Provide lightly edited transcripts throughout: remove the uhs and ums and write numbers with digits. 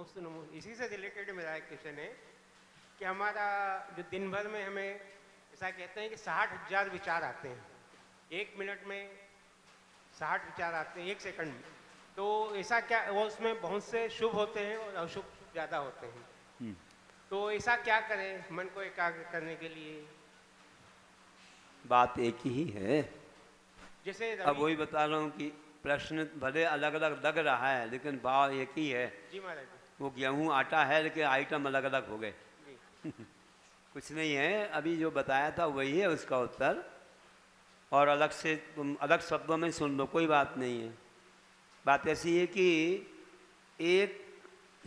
नमोस्तु नमोस्तु। इसी से रिलेटेड मेरा एक क्वेश्चन है कि हमारा जो दिन भर में हमें ऐसा कहते हैं कि 60,000 विचार आते हैं, 1 मिनट में 60 विचार आते हैं 1 सेकंड में, तो ऐसा क्या वो उसमें बहुत से शुभ होते हैं और अशुभ ज़्यादा होते हैं, तो ऐसा क्या करें मन को एकाग्र करने के लिए? बात एक ही है। जैसे अब वही बता रहा हूँ कि प्रश्न भले अलग अलग लग रहा है लेकिन भाव एक ही है। जी महाराज जी। वो गेहूं आटा है लेकिन आइटम अलग अलग हो गए। कुछ नहीं है, अभी जो बताया था वही है उसका उत्तर, और अलग से तुम अलग शब्दों में सुन लो, कोई बात नहीं है। बात ऐसी है कि 1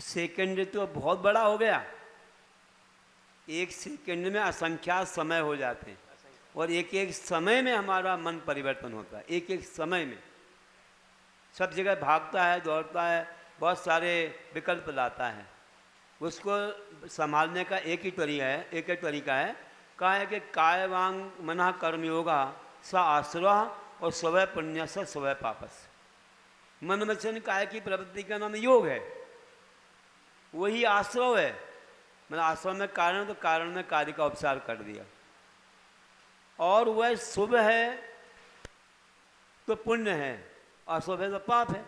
सेकंड तो बहुत बड़ा हो गया, 1 सेकंड में असंख्यात समय हो जाते हैं, और एक एक समय में हमारा मन परिवर्तन होता है। एक एक समय में सब जगह भागता है, दौड़ता है, बहुत सारे विकल्प लाता है। उसको संभालने का एक ही तरीका है, कहा है कि काय वांग मना कर्म योगा स आश्रह और स्वय पुण्य स स्वय पापस। मन वचन काय की प्रवृत्ति का नाम योग है, वही आश्रव है। मतलब आश्रव में कारण, तो कारण में कार्य का उपचार कर दिया, और वह शुभ है तो पुण्य है, अशुभ है तो पाप है।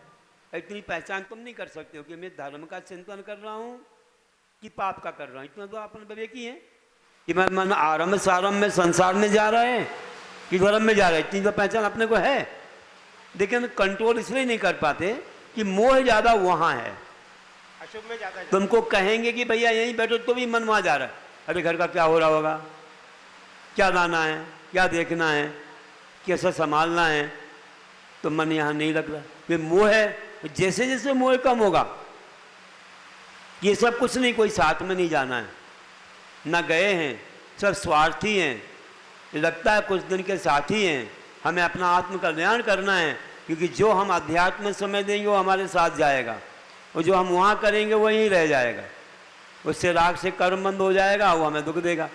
इतनी पहचान तुम नहीं कर सकते हो कि मैं धर्म का चिंतन कर रहा हूँ कि पाप का कर रहा हूँ। इतना तो अपन विवेक ही है कि मैं मन आरंभ सारंभ में संसार में जा रहे हैं कि धर्म में जा रहे हैं, इतनी तो पहचान अपने को है। लेकिन कंट्रोल इसलिए नहीं कर पाते कि मोह ज़्यादा वहाँ है। अशुभ में ज़्यादा तुमको कहेंगे कि भैया यहीं बैठो, तो भी मन वहाँ जा रहा है, अरे घर का क्या हो रहा होगा, क्या लाना है, क्या देखना है, कैसे संभालना है, तो मन यहाँ नहीं लग रहा। ये मोह है। जैसे जैसे मोह कम होगा, ये सब कुछ नहीं, कोई साथ में नहीं जाना है, ना गए हैं, सब स्वार्थी हैं, लगता है कुछ दिन के साथी हैं, हमें अपना आत्म कल्याण करना है, क्योंकि जो हम अध्यात्म में समय देंगे वो हमारे साथ जाएगा, और जो हम वहाँ करेंगे वो यहीं रह जाएगा। उससे राग से कर्म बंद हो जाएगा, वो हमें दुख देगा,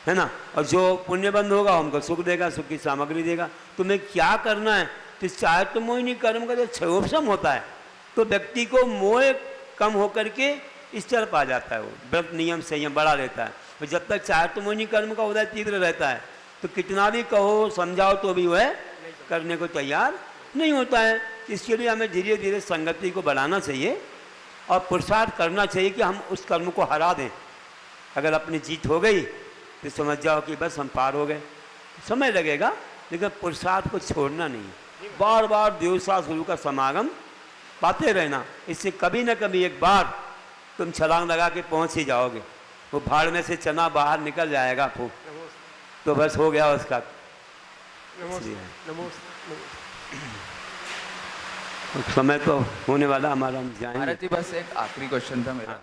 है ना, और जो पुण्य बंद होगा हमको सुख देगा, सुख की सामग्री देगा। तुम्हें क्या करना है, तो चाहे तो मोहिनी कर्म का जो क्षयोपशम होता है, तो व्यक्ति को मोह कम होकर के इस तरफ आ जाता है, वो व्रत नियम संयम बढ़ा लेता है। और जब तक चाहे तो मोहिनी कर्म का उदय तीव्र रहता है, तो कितना भी कहो समझाओ तो भी वह करने को तैयार नहीं होता है। इसके लिए हमें धीरे धीरे संगति को बढ़ाना चाहिए और पुरुषार्थ करना चाहिए कि हम उस कर्म को हरा दें। अगर अपनी जीत हो गई तो समझ जाओ कि बस हम पार हो गए। समय लगेगा, लेकिन पुरुषार्थ को छोड़ना नहीं, बार बार देवसा गुरु का समागम पाते रहना। इससे कभी न कभी एक बार तुम छलांग लगा के पहुंच ही जाओगे, वो भाड़ में से चना बाहर निकल जाएगा फूक, तो बस हो गया उसका। समय तो होने वाला हमारा, हम जाएंगे। महाराज जी बस एक आखिरी क्वेश्चन था मेरा।